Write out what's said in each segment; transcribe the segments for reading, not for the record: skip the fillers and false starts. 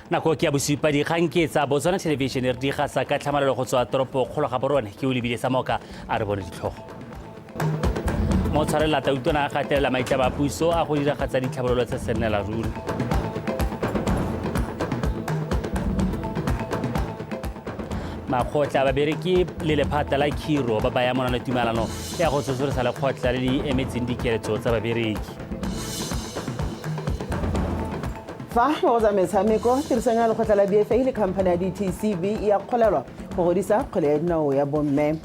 NAKO ke ya bosupa dikgang ke tsa Botswana television re di gasa ka tlhamalelo go tswa toropo kgolo ga borone ke o lebile sa moka a re bone ditlhogo mo tshwarela tautona a gatelela maitlamo a puso a go diragatsa ditlhabololo tse senela ruri makgotla babereki le lephata la khiro ba baya monana tumalano ya go tsosolesa lekgotla le di emetseng dikeletso tsa babereki fa go tsa metshameko tirisano ya lekgotla la BFA le khamphane ya DTCB ya kgolelwa go godisa kgwele ya dinao ya bomme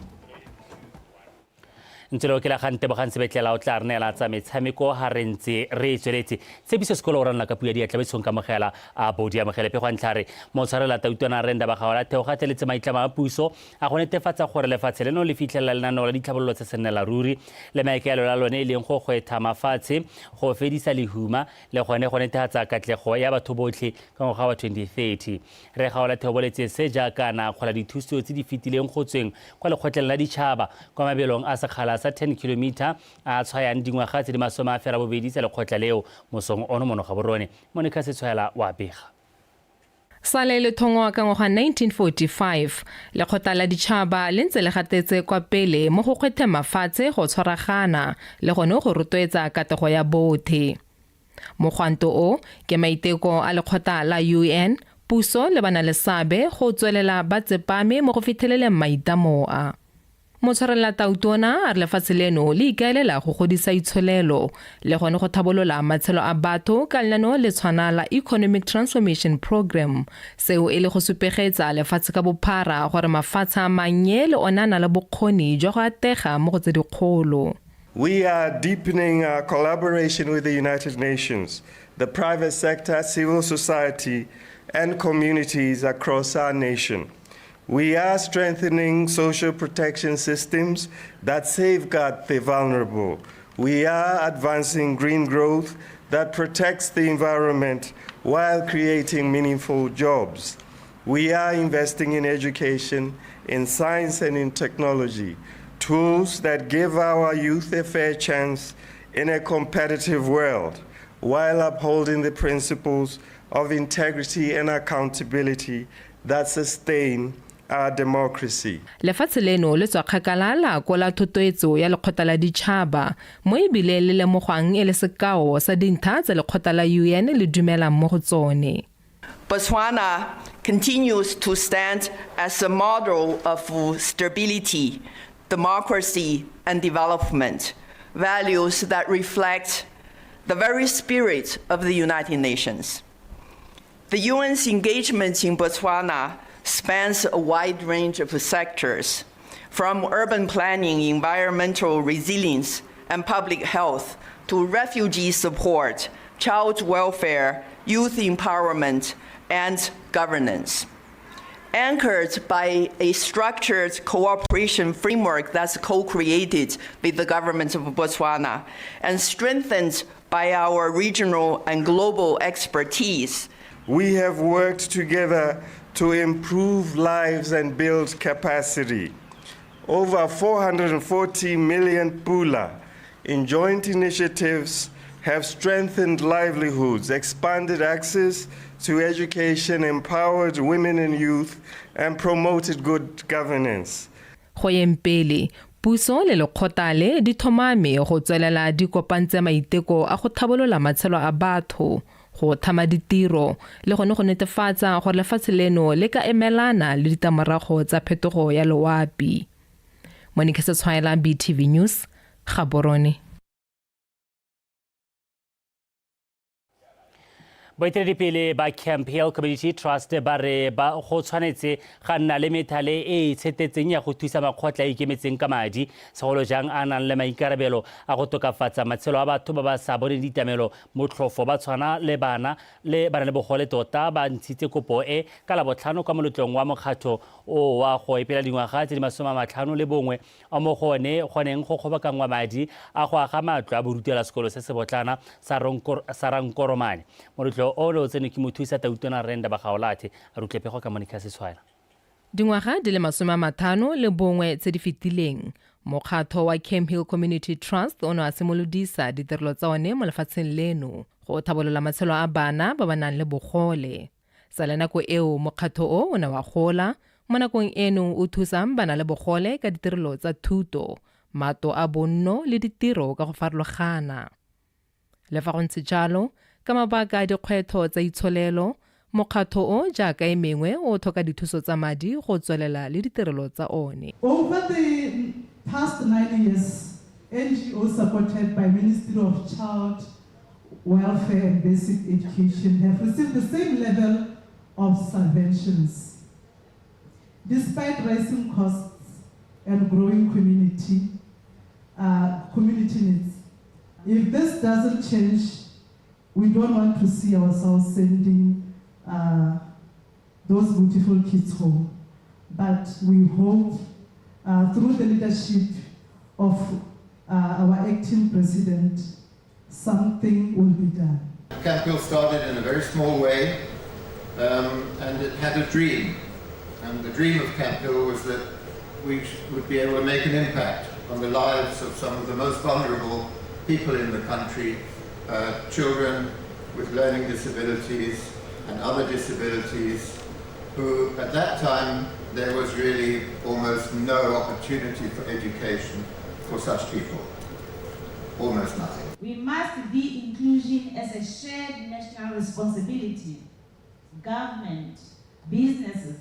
ntse ke la gante bogang sebetlela o tla rnela tsa metshameko ha re ntse re tsweletse tsebiso sekolo o rana ka puya di tla ka mogela a bodi ya mogele pe go ntlhare mo tshwarela tautona renda ba gaola theo gateletse maitlamo a puso a go netefatsa gore lefatshe leno le fitlhelela lenaneo la ditlhabololo tse senela ruri le maikaelo la lone e leng go gwetha mafatshe go fedisa lehuma le gone go netefatsa katlego ya batho botlhe ka ngwaga wa 2030 re gaola theo boletse se jaaka na kgola dithuso tse di fitileng go tsweng kwa lekgotleng la ditšhaba kwa mabelong a sekgala sa 10 km a tshwayang dingwaga tse di masome a fera bobedi tsa lekgotla leo mosong ono mono ga borone Monica Setswana wa bega Sale le thongwa ka ngwaga 1945 lekgotla la ditšhaba le ntse le gatetse kwa pele mo go kgwethe mafatshe go tshwaragana le gone go rotloetsa katlego ya bothe mogwanto o ke maiteko a lekgotla la UN puso le bana le sabe go tswelela ba tsepame mo go fitlheleleng maitamo a motshwarela tautona a re lefatshe leno le ikaelela go godisa itsholelo le gone go thabolola matshelo a batho ka lenaneo le tshwana la Economic Transformation Program seo e le go supegetsa lefatshe ka bophara gore mafatshe a mannye le onana le bokgoni jwa go atega mo go tse dikgolo. We are deepening our collaboration with the United Nations, the private sector, civil society, and communities across our nation. We are strengthening social protection systems that safeguard the vulnerable. We are advancing green growth that protects the environment while creating meaningful jobs. We are investing in education, in science and in technology, tools that give our youth a fair chance in a competitive world, while upholding the principles of integrity and accountability that sustain our democracy. Lefatshe leno le tswa kgakala la kola thotloetso ya lekgotla la ditšhaba mo ebile le lemogwang e le sekao sa dintlha tsa lekgotla la UN le dumelang mo go tsone. Botswana continues to stand as a model of stability, democracy, and development, values that reflect the very spirit of the United Nations. The UN's engagement in Botswana spans a wide range of sectors, from urban planning, environmental resilience, and public health, to refugee support, child welfare, youth empowerment, and governance. Anchored by a structured cooperation framework that's co-created with the government of Botswana and strengthened by our regional and global expertise. We have worked together to improve lives and build capacity. Over 440 million pula in joint initiatives have strengthened livelihoods, expanded access to education, empowered women and youth, and promoted good governance. Go yempele puso le lekgotla di thomame go tswelela di kopantse maiteko a go thabolola matshelo a batho go thama ditiro le gone go netefatsa gore lefatshe leno le ka emelana le ditlamorago tsa phetogo ya loapi. Monica Setswana, BTV News, Gaborone. Boeteledipele ba Camp Hill Community Trust ba re ba go tshwanetse ga nna le methale e tshetetseng ya go thusa makgotla a ikemetseng ka madi segolo jang a nang le maikarabelo a go tokafatsa matshelo a batho ba ba sa bone ditamelo motlhofo ba tshwana le bana le bogole tota ba ntshitse kopo e ka la botlhano kwa moletlong wa mokgatho o wa go epela dingwaga tse di 51 o mo goneng go kgobakangwa madi a go aga matlo a borutela sekolo se se botlana sa Rankoromane moletlo o lo tsene ke mothusa tautona renda ba gaolathe a rutlepego ka Monica Setswana. Dingwaga di le 51 tse di fetileng mokgatho wa Camp Hill Community Trust ono a simolodisa ditirelo tsa one mo lefatsheng leno go thabolola matshelo a bana ba ba nang le bogole sa le nako eo mokgatlo o ne wa gola mo nakong eno o thusang bana le bogole ka ditirelo tsa thuto, mato a bonno le ditiro ka go farologana. Le fa go ntse jalo, ka mabaka a dikgwetlho tsa itsholelo, mokgatlo o jaaka e mengwe o tlhoka dithuso tsa madi go tswelela le ditirelo tsa one. Over the past 9 years, NGOs supported by Ministry of Child Welfare and Basic Education have received the same level of subventions. Despite rising costs and growing community needs. If this doesn't change, we don't want to see ourselves sending those beautiful kids home. But we hope through the leadership of our acting president, something will be done. Camp Hill started in a very small way, and it had a dream. And the dream of Camp Hill was that we would be able to make an impact on the lives of some of the most vulnerable people in the country, children with learning disabilities and other disabilities, who at that time there was really almost no opportunity for education for such people, almost nothing. We must view inclusion as a shared national responsibility. Government, businesses,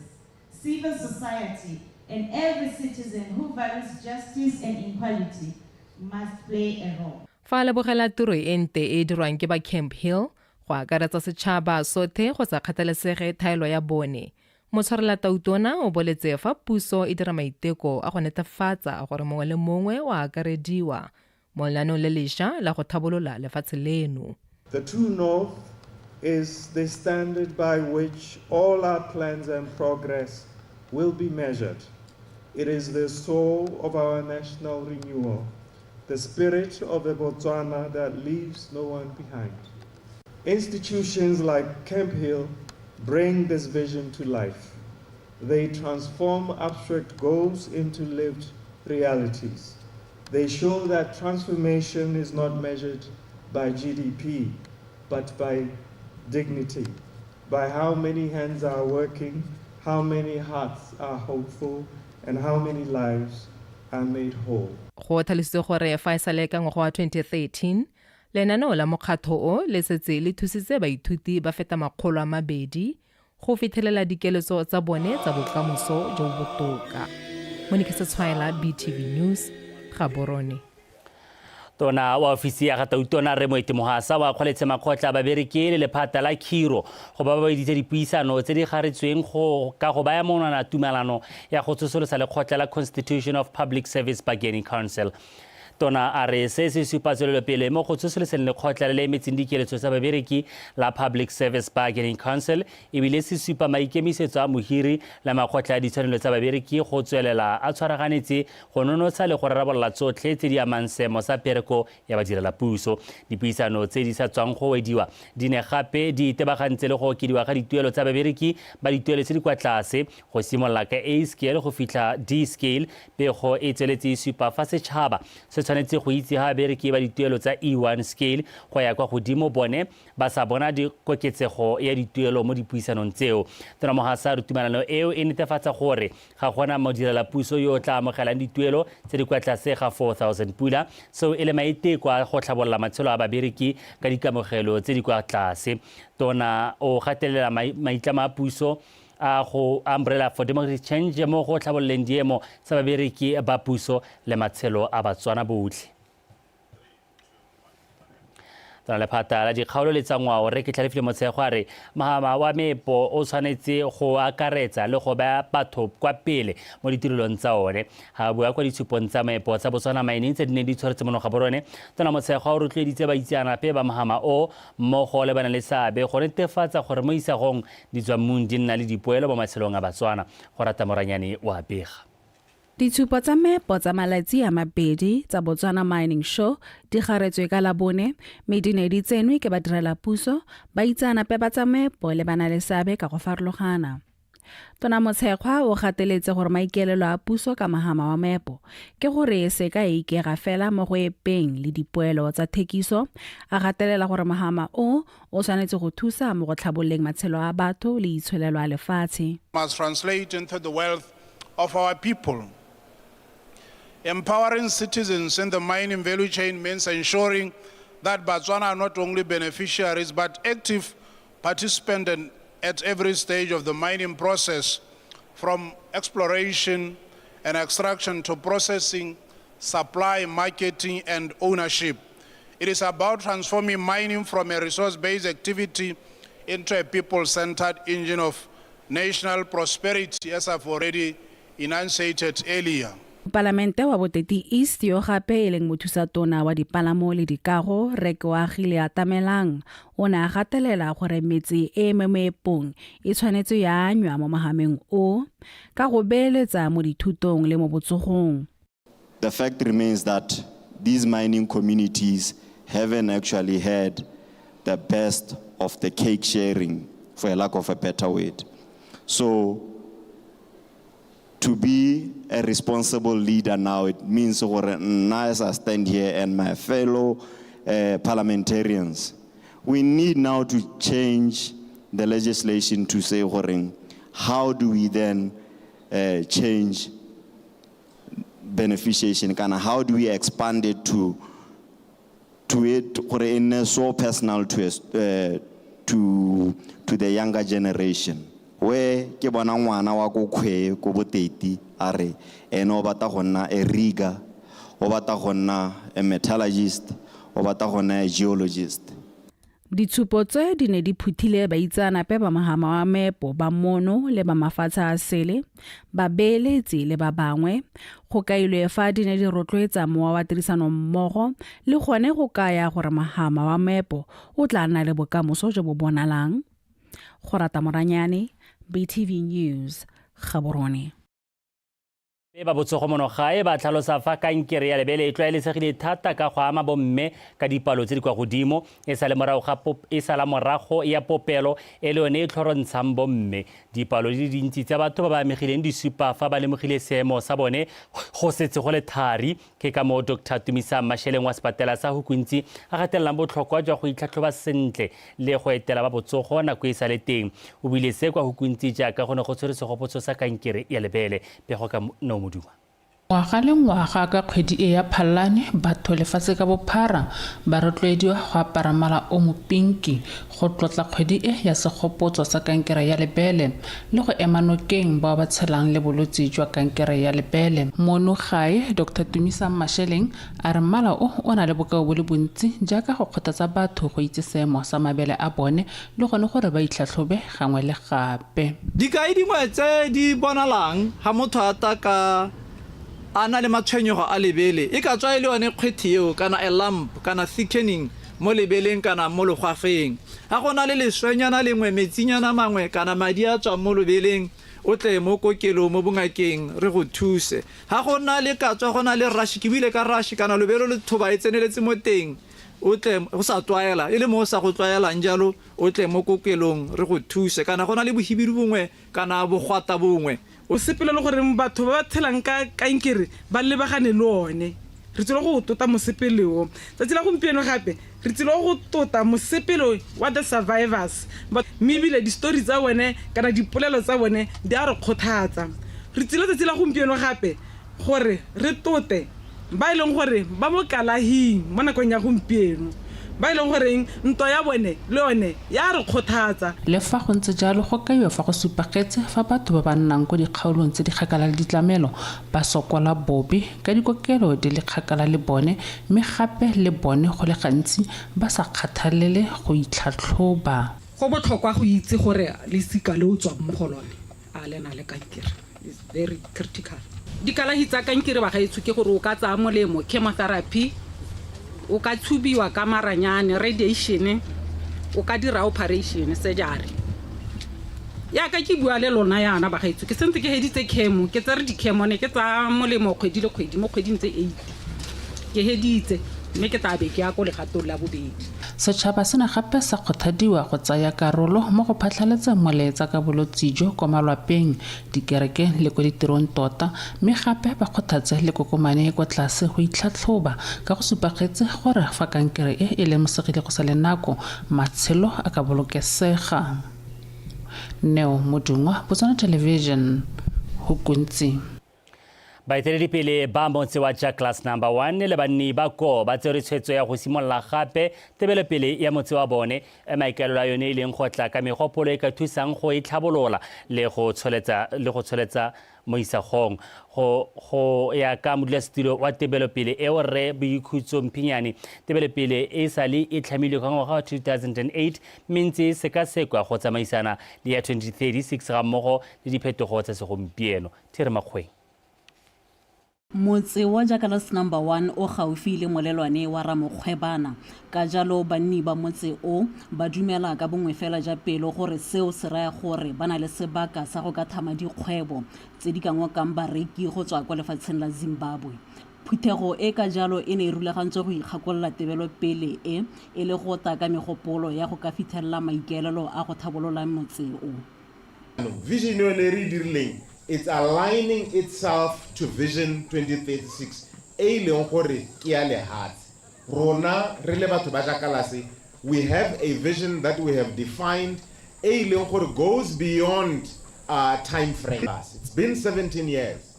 civil society, and every citizen who values justice and equality must play a role. Fa lebogela tiro e nte e dirwang ke ba Camp Hill, go akaretsa setšhaba sotlhe go sa kgathalesege thaelo ya bone. Motshwarela tautona o boletse fa puso e dira maiteko a go netefatsa gore mongwe le mongwe wa akarediwa mo leanong le lešwa la go thabolola lefatshe leno. The true north is the standard by which all our plans and progress will be measured. It is the soul of our national renewal, the spirit of the Botswana that leaves no one behind. Institutions like Camp Hill bring this vision to life. They transform abstract goals into lived realities. They show that transformation is not measured by GDP, but by dignity, by how many hands are working, how many hearts are hopeful, and how many lives are made whole. Go tlhalositse gore fa e sale ka ngwaga wa 2013, lenaneo la mokgatlo o le setse le thusitse baithuti ba feta 200 go fitlhelela dikeletso tsa bone tsa bokamoso jo bo botoka. Monica Setswana, BTV News, Gaborone. Tona wa ofisi ya gatautona re moeti mohasa wa kgoletse makgotla ba bereki le lephata la khiro go ba baeditse dipuisano tse di garetsweng go ka go baya monana tumelano ya go tsosolosa lekgotla la Constitution of Public Service Bargaining Council. Tona a re se se supatswelelo pele mo go tsosoloseng lekgotla le le emetseng dikeletso tsa babereki la Public Service Bargaining Council ebile se supa maikemisetso a mohiri la makgotla a ditshwanelo tsa babereki go tswelela a tshwaraganetse go nonotsha le go rarabolola tsotlhe tse di amang seemo sa pereko ya badirelapuso. Dipuisano tse di sa tswang go wediwa di ne gape di itebagantse le go okediwa ga dituelo tsa babereki ba dituelo tse di kwa tlase go simolola ka A scale go fitlha D scale pego e tsweletse supa fa setšhaba se tshwanetse go itse ha babereki ba dituelo tsa E1 scale go ya kwa godimo bone ba sa bona dikoketsego ya dituelo mo dipuisanong tseo. Tona mohasa re tumelano eo e netefatsa gore ga gona modirelapuso yo tla amogelang dituelo tse di kwa tlase ga 4,000 pula seo e le maiteko a go tlhabolola matshelo a babereki ka dikamogelo tse di kwa tlase. Tona o gatelela maitlamo a puso a go Umbrella for Democratic Change mo go tlhabololeng diemo tsa babereki ba puso le matshelo a Batswana botlhe. Tona lephata la dikgaolo le tsa ngwao re ke tlhalefile motshego a re mahama wa meepo o tshwanetse go akaretsa le go baya batho kwa pele mo ditirelong tsa one ga bua kwa ditshupong tsa meepo tsa Botswana mining tse di neng di tshwaretse monoga borone. Tona motshego a rotloeditse baitseanape ba mahama o mmogo le bana le seabe go netefatsa gore mo isagong ditswammung di nna le dipoelo mo matshelong a Batswana. Go rata Moranyane wa Bega. Ditshupo tsa meepo tsa malatsi a mabedi tsa Botswana Mining Show di garetswe ka Labone mme di ne di tsenwe ke badirelapuso, baitseanape ba tsa meepo le bana le seabe ka go farologana. Tona Motshekgwa o gateletse gore maikaelelo a puso ka mahama wa meepo ke gore se ka ikega fela mo go epeng le dipoelo tsa thekiso, a gatelela gore mahama o tshwanetse go thusa mo go tlhabololeng matshelo a batho le itsholelo a lefatshe. Must translate into the wealth of our people. Empowering citizens in the mining value chain means ensuring that Botswana are not only beneficiaries but active participants at every stage of the mining process, from exploration and extraction to processing, supply, marketing, and ownership. It is about transforming mining from a resource-based activity into a people-centered engine of national prosperity, as I've already enunciated earlier. Palamente wa Boteti East yo gape e leng mothusatona wa dipalamo le dikago Reke wa Gile Atamelang o ne a gatelela gore metsi e meepong e tshwanetse ya anywa mo mahameng o ka go beeletsa mo dithutong le mo botsogong. The fact remains that these mining communities haven't actually had the best of the cake sharing, for a lack of a better word. So to be a responsible leader now, it means as I stand here and my fellow parliamentarians, we need now to change the legislation to say, how do we then change beneficiation? How do we expand it to it so personal to the younger generation? Where ke bona ngwana wa go khwe go Boteti are ene o bata go nna a rigger, o bata go nna a metallurgist, o bata go nna a geologist. Ditshupo tse di ne di phuthile baitsanape ba mahama wa meepo ba mono le ba mafatshe a sele, ba beeletsi le ba bangwe, go kailwe fa di ne di rotloetsa mowa wa tirisano mmogo le gone go kaya gore mahama wa meepo o tla nna le bokamoso jo bo bonalang. Go rata Moranyane, BTV News, Gaborone. Ba botsogo mono gae ba tlhalosa fa kankere ya lebele e tlwaelesegile thata ka go ama bomme ka dipalo tse di kwa godimo e sala morago ya popelo e le yone e tlhorontshang bomme. Dipalo di dintsi tsa batho ba ba amegileng di supa fa ba lemogile seemo sa bone go setse go le thari ke ka mo Dr. Tumisa Masheleng wa sepatela sa Hukuntsi a gatelelang botlhokwa jwa go itlhatlhoba sentle le go etela ba botsogo nako e sa le teng. O buile se kwa Hukuntsi jaaka go ne go tshwere segopotso sa kankere ya lebele pego ka no Ngwaga le ngwaga ka kgwedi e ya Phalane batho lefatshe ka bophara ba rotloediwa go apara mala o mopinki go tlotla kgwedi e ya segopotso sa kankere ya lebele le go ema nokeng ba ba tshelang le bolwetse jwa kankere ya lebele. Mono gae Dr. Tumisa Masheleng a re mala o na le bokao bo le bontsi jaaka go kgothatsa batho go itse seemo sa mabele a bone le gone gore ba itlhatlhobe gangwe le gape. Dikai dingwe tse di bonalang ha motho a taka ana le matshwenyego a lebele e ka tswa ile one kgwethi eo kana a lump kana thickening mo lebeleng kana mo legwafeng ha gona le leswenyana lengwe metsinyana mangwe kana madi a tswa mo lebeleng o tle mo kokelo mo bongakeng re go thuse ha gona le ka tswa gona le rash ke bile ka rash kana lebelo le thoba e tseneletse mo teng o tle go sa twaela ile mo sa go twaela njalo o tle mo kokelong re go thuse kana gona le bohibidi bongwe kana bogwata bongwe o sepele le gore batho ba tshelang ka kankere ba lebagane le one re tsile go tota mosepeleo tsa gompieno gape re tsile go tota mosepelo wa the survivors but mebile di stories tsa bone kana dipolelo tsa bone di a re kgothatsa re tsile gompieno gape gore re tote ba ileng gore ba mo kalahing mo nakong ya gompieno ba ileng gore ntwa ya bone le yone ya re kgothatsa. Le fa go ntse jalo go kaiwa fa go supagetse fa batho ba ba nnang go dikgaolong tse di kgakala le ditlamelo ba sokola bobe ka dikokelo di le kgakala le bone mme gape le bone go le gantsi ba sa kgathalele go itlhatlhoba. Go botlhokwa go itse gore lesika le o tswa mo go lone a lena le kankere is very critical. Dikalahi tsa kankere ba gaetsho ke gore o ka tsaya molemo chemotherapy o ka tshubiwa ka maranyane radiation o ka dira operation surgery ya ka ke bua le lona yana ba gaetsho ke sentse ke heditse chemo ke tsere di chemo ne ke tsa molemo kgwedi le kgwedi mo kgweding tse 8 ke heditse mme ke tabe ke ya go le gato la bobedi. setšhaba se ne gape sa kgothadiwa go tsaya karolo mo go phatlhaletseng molaetsa ka bolotsejo ko malwapeng, dikerekeng le ko ditirong tota, mme gape ba kgothatse le kokomane e kwa tlase go itlhatlhoba ka go supagetse gore fa kankere e lemosegile go sa le nako matshelo a ka bolokesega. Neo Modungwa, Botswana Television, ho Kuntsi. Baeteledipele ba motse wa Class number 1 le banni ba ko ba tsere tshwetso ya go simolola gape tebelopele ya motse wa bone maikaelelo a yone e leng go tla ka megopolo e ka thusang go itlhabolola le go tsholetsa mo isagong go ya ka modulasetulo wa tebelopele eo re Boikhutso Mphinyane. Tebelopele e sale e tlhamilwe ka ngwaga wa 2008 mentse sekasekwa go tsamaisana le ya 2036 ga mmogo le diphetogo tsa segompieno. Thire Makgweng. Motse wa Class number 1 o gaufi le molelwane wa Ramokgwebana ka jalo banni ba motse o ba dumela ka bongwe fela ja pelo gore seo se raya gore bana le sebaka sa go ka thama dikgwebo tse di ka ngokang bareki go tswa kwa lefatsheng la Zimbabwe. Phuthego e ka jalo e ne e rulagantswe go ikgakolola tebelopele e le go ta ka megopolo ya go ka fitlhelela maikaelelo a go thabolola motse o. Vision yone re dirileng, it's aligning itself to Vision 2036. E leng gore ke ya lehatsi. Rona re le batho ba Jakalase, we have a vision that we have defined. E leng gore goes beyond time frame. It's been 17 years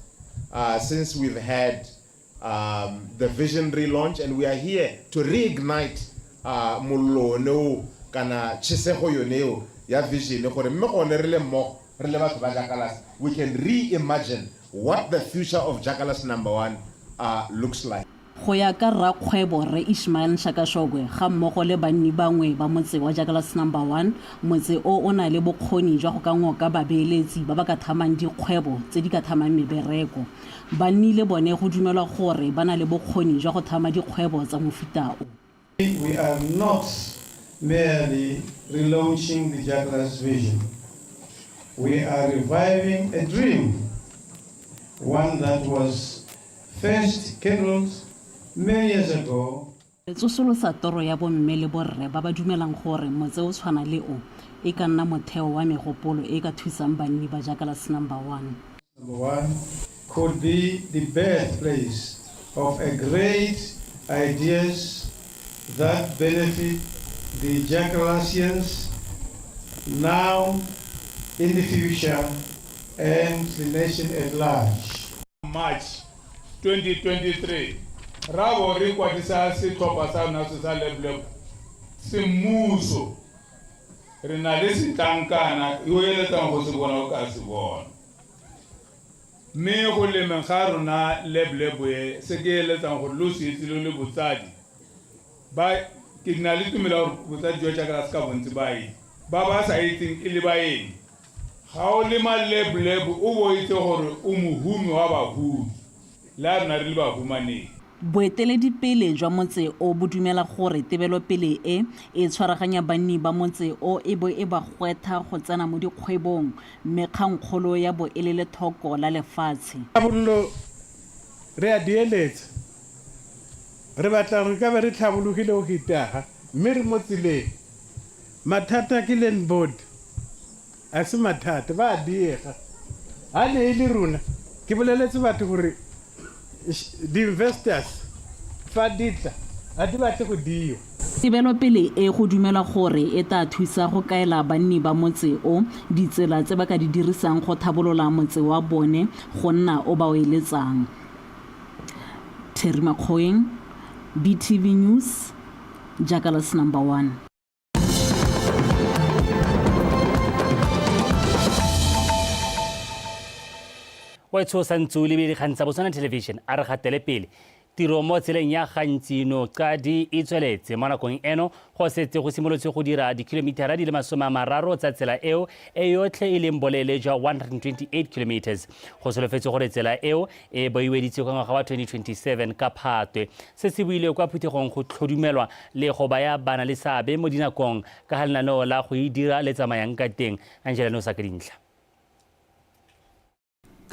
since we've had the vision relaunch, and we are here to reignite mollo kana chisego yoneo ya vision gore mme gone re le mo re le batho ba Jakalase, we can reimagine what the future of Jakalase number 1 looks like. Go ya ka rakgwebo re Ishmael Shakashogwe ga mmogo le banni bangwe ba motse wa Jakalase number 1, motse o na le bokgoni jwa go ka ngoka babeeletsi ba ba ka thamang dikgwebo tse di ka thamang mebereko. Banni le bone go dumelwa gore bana le bokgoni jwa go thama dikgwebo tsa mofuta o. We are not merely relaunching the Jakalase vision. We are reviving a dream, one that was first kindled many years ago. Tsosolosa toro ya bomme le borre ba ba dumelang gore motse o tshwana le o e ka nna motheo wa megopolo e ka thusang banni ba Jakalase number 1. Number 1 could be the birthplace of a great ideas that benefit the Jakalasians now, in the future, and the nation at large. March 2023, Rabo rikwatisa sithopa sa naso sa leblebo simuso rena le sitankana yo eletang go se bona o ka se bona me go le mengaro na leblebo e se ke eletang go lo se itse le botsadi ba ke na le tumela go botsadi jo Jakalase ka bontsi ba sa itseng ile ba eng ga o le maleblebo o bo itse gore o mohumi wa bahumi la rena re le bahumaneng. Boeteledipele jwa motse o bo dumela gore tebelopele e tshwaraganya banni ba motse o e bo e ba gwetha go tsena mo dikgwebong mekgankgolo ya bo e le thoko la lefatshe. Tlhabololo re a dieletsa re batla re ka be re tlhabologile go hitaga mme re mo tseleng mathata ke land board a se mathata ba a diega a ne e le rona ke boleletse batho gore the investors fa ditla a di batle go dio. Tebelopele e go dumela gore e tla thusa go kaela banni ba motse o ditsela tse ba ka di dirisang go thabolola motse wa bone go nna o ba o eletsang. Thire Makgweng, BTV News, Jakalase number 1. wa tshosa ntsuli be dikgang tsa Botswana Television a re gatele pele tiro mo tseleng ya gantsino qadi e tsweletse mo nakong eno go setse go simolotse go dira dikilomitara di le 30 tsa tsela eo e yotlhe e leng bolele jwa 128 kilometers go solofetse gore tsela eo e boiweditse ka ngwaga wa 2027 ka Phatwe se se buile kwa phuthegong go tlhodumelwa le go baya bana le seabe mo dinakong ka ga lenaneo la go e dira le tsamayang ka teng. Angela no sa ka dintlha.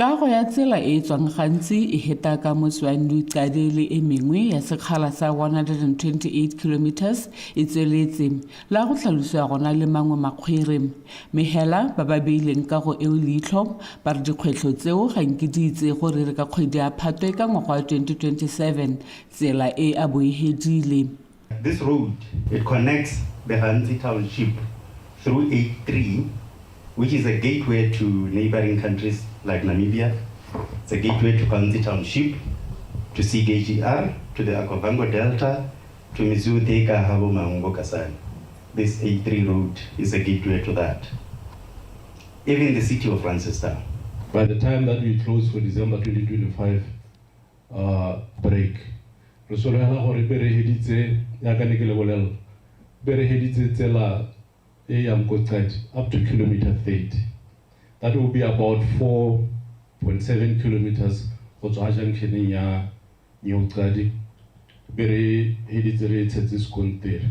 Kago ya tsela e tswang gantsi e heta ka motswang qade le e mengwe ya sekgala sa 128 kilometers e tsweletse la go tlhaloswa gona le mangwe makgwere mehela ba ba beileng kago eo leitlho ba re dikgwetlho tseo ga nke di itse gore re ka kgwedi ya Phatwe ka ngwaga wa 2027 tsela e a boehedile. This road, it connects the Hansi township through 83, which is a gateway to neighboring countries like Namibia. It's a gateway to Hansi township, to CGR, to the Okavango Delta, to Mizuteka Habo Maungo Kasai. This 83 road is a gateway to that. Even the city of Francistown. By the time that we close for December 2025 break, Rosolana or Berehedize, Yakanekele Wolel, Berehedize Tela Eyamkotat up to kilometer 30. That will be about 4.7 kilometers for Junction ya New Tradi. Berehedize Tetsis there.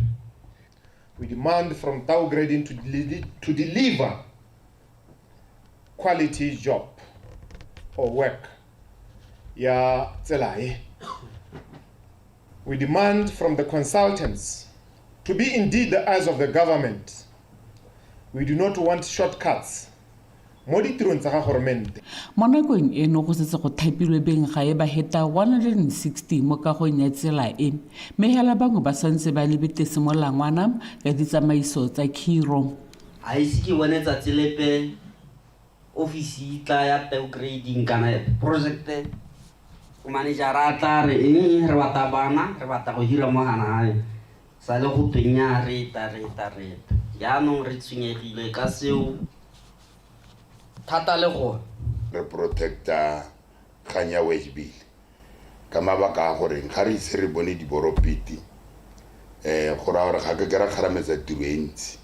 We demand from Tau Grading to deliver quality job or work. Ya Tselai. We demand from the consultants to be indeed the eyes of the government. We do not want shortcuts. Mo ditirong tsa government. Mo nakong eno go setse go thapilwe beng ga e ba heta 160 mo kagong ya tsela e mehela bangwe ba santse ba lebetse mo langwana ka ditsamaiso tsa khiro. A ise ke bone tsa tselepe ofisi tla ya Tau Grading kana project manager a tla re re bata bana re bata go hira mo hana sa le go twenya re ta jaanong re tshwenyegile ka seo thata le go re protecta kanya wage bill ka mabaka gore ga re ise re bone diboropiti go ra gore ga ke ra kharametsa tiro e ntsi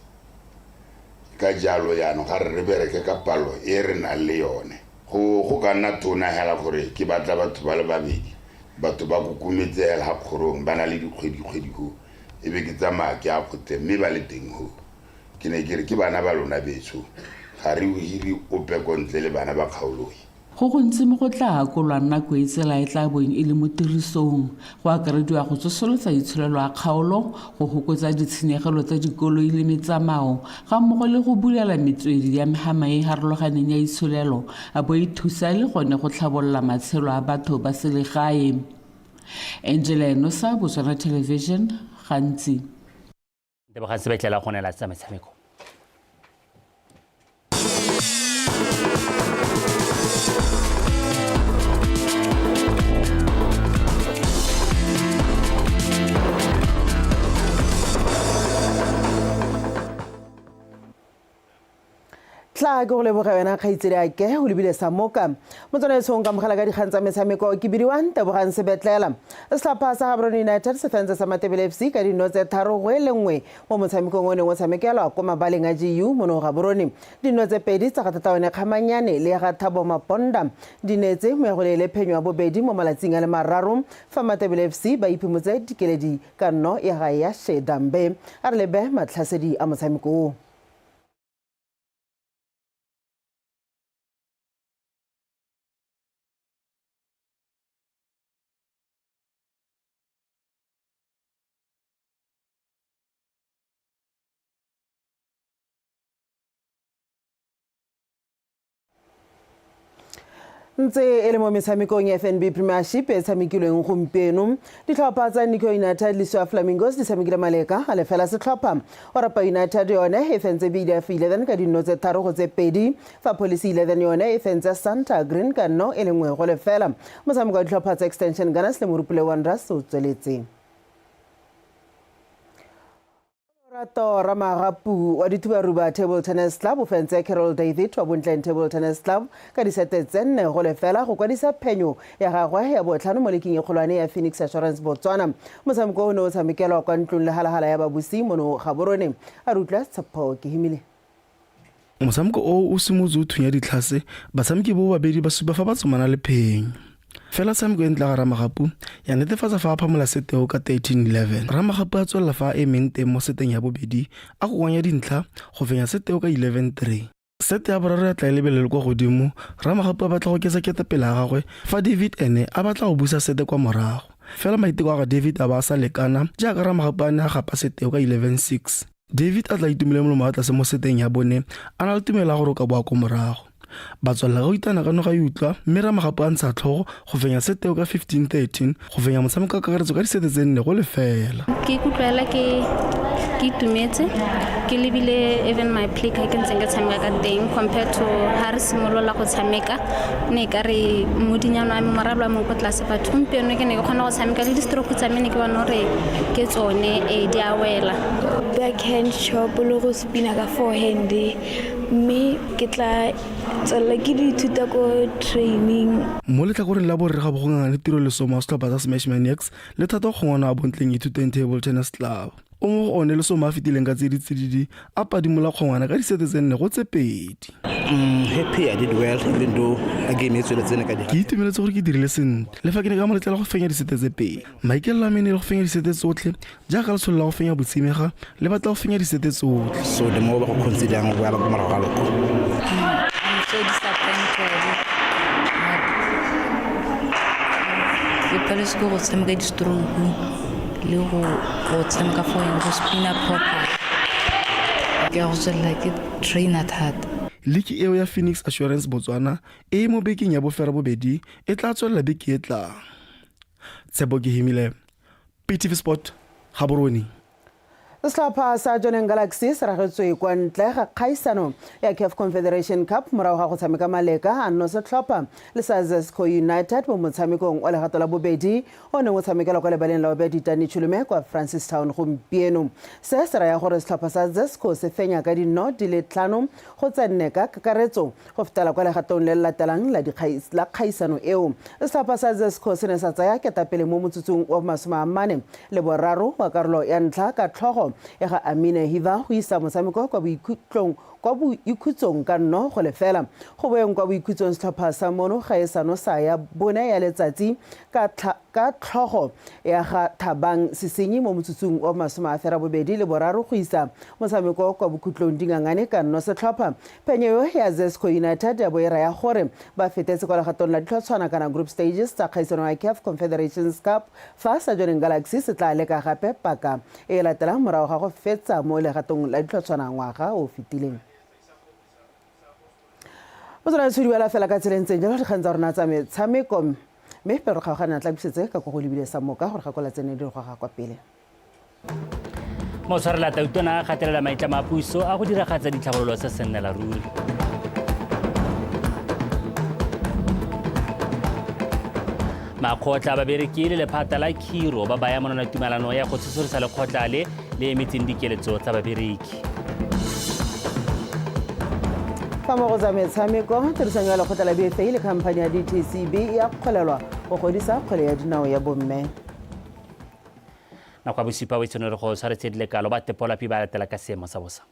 ka jalo yana ga re bereke ka palo e re na le yone go ka nna tona hela gore ke batla batho ba le babedi batho ba kukumetse ha kgorong ba na le dikgwedi go e be ke tsamaya ke a photse mme ba le teng ho ke ne ke re ke bana ba lona betso ga re o hiri ope kontle le bana ba kgaoloi. Go gontse mo go tla akolwa nako e tsela e tla boeng e le mo tirisong go akarediwa go tsosolosa itsholelo a kgaolo go hokotsa ditshenyegelo tsa dikoloi le metsamao ga mmogo le go bulela metswedi ya mehama e harologaneng ya itsholelo a bo ithusa le gone go tlhabolola matshelo a batho ba selegae. Angela Nosa, Botswana Television, Gantsi. Dikgang se betlela go nela tsa metshameko. tla go le bogena khaitsedi a ke o lebile sa moka motsona tsong ka mogala ka dikgang tsa metshameko ke bidiwang Tebogang se betlela setlhopha sa Gaborone United se fentse sa Matebele FC ka dino tse 3 go elengwe mo motshamekong one go tshamekelwa kwa mabaleng a GU mono Gaborone dino tse 2 tsa Gatataone Khamanyane le ga Thabo Maponda dinetse mo go le phenywa bobedi mo malatsing a le mararo fa Matebele FC ba iphimotse dikeledi ka no ya ga ya Shedambe a re lebe matlhasedi a motshameko. Ntse ele mo metshamekong ya FNB Premiership e tshamekilweng gompieno ditlhopha tsa NAKO United le SWA Flamingos di tshamekile maleka ga lefela setlhopha Orapa United yone e fentse BDF 11 ka dino tse 3 go tse 2 fa Police 11 yone e fentse Santa Green ka no e lengwe go lefela motshameko wa ditlhopha tsa Extension Gunners le Morupule Wanderers o tsweletse. Rato Ramagapu wa Ditubaruba Table Tennis Club o fentse Carol David wa Bontlen Table Tennis Club ka disete tsenne go lefela go kwadisa phenyo ya gagwe ya botlhano mo leking e kgolwane ya Phoenix Assurance Botswana motshameko o ne o tshamekelwa kwa ntlong le halahala ya babusi mono Gaborone a rutla tshepo ke himile. Motshameko o simotse o thunya ditlhase batshameki bo babedi ba supa fa ba tsomana le phenyo. Fela tshameko e ntla ga Ramagapu ya netefatsa fa a phamola seteo ka 13-11. Ramagapu a tswelela fa a emeng teng mo seteng ya bobedi a go gwanya dintlha go fenya seteo ka 11-3. sete ya boraro ya tla lebelele kwa godimo Ramagapu a batla go ketsa ketepele ya gagwe fa David ene a batla go busa sete kwa morago fela maiteko a ga David a ba a sa lekana jaaka Ramagapu a ne a gapa seteo ka 11-6 David a tla itumele molomo wa tlase mo seteng ya bone a na le tumelo ya gore o ka boa ko morago batswalela go itana ka no ga utlwa mme Ramagapu a ntsha tlhogo go fenya seteo ka 15-13 go fenya motshameko ka kakaretso ka disete tse 4 go lefela ke ikutlwela ke itumetse ke lebile even my play ka ke ntse ke tshameka ka teng compared to ha re simolola go tshameka ne ka re modinyana wa moralo wa mo go tlase ba thumpeno ke ne ke kgona go tshameka le di-stroke tsa mene ke bona gore ke tsone di a wela backhand chop le go spina ka forehand mme ke tla tswela ke di ithuta ko training mo letlakoreng la borre ga bo go ngana le tiro le soma setlhopha sa Smash Maniacs le thata go ngwana a bontleng ithuteng table tennis club o mo go one le soma a fetileng ka tsididi a padimola kgongwana ka disete tse 4 go tse 2 happy I did well even though again it's when it's ke itumeletse gore ke dirile sentle le fa ke ne ka moletlela go fenya disete tse 2 Michael Lamene le go fenya disete tsotlhe jaaka le tsholla go fenya botsimega le batla go fenya disete tsotlhe so the more ba go consider go ya go mara ga loko I'm so disappointed ke pele se go tshameka di-stroke le go tshameka for go spina proper ke go tsela ke trainer thata Liki eo ya Phoenix Assurance Botswana e mo bekeng ya bofera bobedi e tla tswela beke e tlang Tsebo ke himile PTV Sport Gaborone Setlhopha sa Johnny Galaxy se ragetswe kwa ntle ga kgaisano ya CAF Confederation Cup morago ga go tshameka maleka a no setlhopha le sa Zesco United mo motshamekong wa legato la bobedi o ne o tshamekela kwa lebaleng la bobedi Tani Chulume kwa Francistown gompieno se raya gore setlhopha sa Zesco se fenya ka dino di le 5 go tsenne ka kakaretso go fetela kwa legatong le latelang la kgaisano eo setlhopha sa Zesco se ne sa tsaya ketapele mo motsotsong wa 43 wa karolo ya ntlha ka tlhogo ya ga Amina Hiva go isa motshameko kwa boikhutsong ka nno go lefela go boeng kwa boikhutsong setlhopha sa mono ga e sano sa ya bone ya letsatsi ka tlhogo ya ga Thabang Sisenyi mo motsotsong wa 23 go isa motshameko kwa bokhutlong dingangane ka nno setlhopha penyo ya Zesco United ya boera ya gore ba fetetse kwa legatong la ditlhotswana kana group stages tsa kgaisano ya CAF Confederations Cup fa sa Johnny Galaxy se tla leka gape paka e latela morago ga go fetsa mo legatong la ditlhotswana ngwaga o fetileng Botswana se duela fela ka tselentseng jalo dikgang tsa rona tsa metshameko mme pero ga gana tla bisetse ka go lebile sa moka gore ga kola tsene di go ga kwa pele mo tshwarela tautona gatelela maitlamo a puso a go diragatsa ditlhabololo se sennela ruri makgotla babereki le lephata la khiro ba baya monana tumelano ya go tsosolisa lekgotla le emetseng dikeletso tsa babereki fa mo go tsa metshameko tirisano ya lekgotla la BFA le khamphane ya DTCB ya kgolelwa go godisa kgwele ya dinao ya bomme nakwa bosupa wa itshonere go tshwaretse dilekalo ba tepola pi ba latela ka seemo sa bosa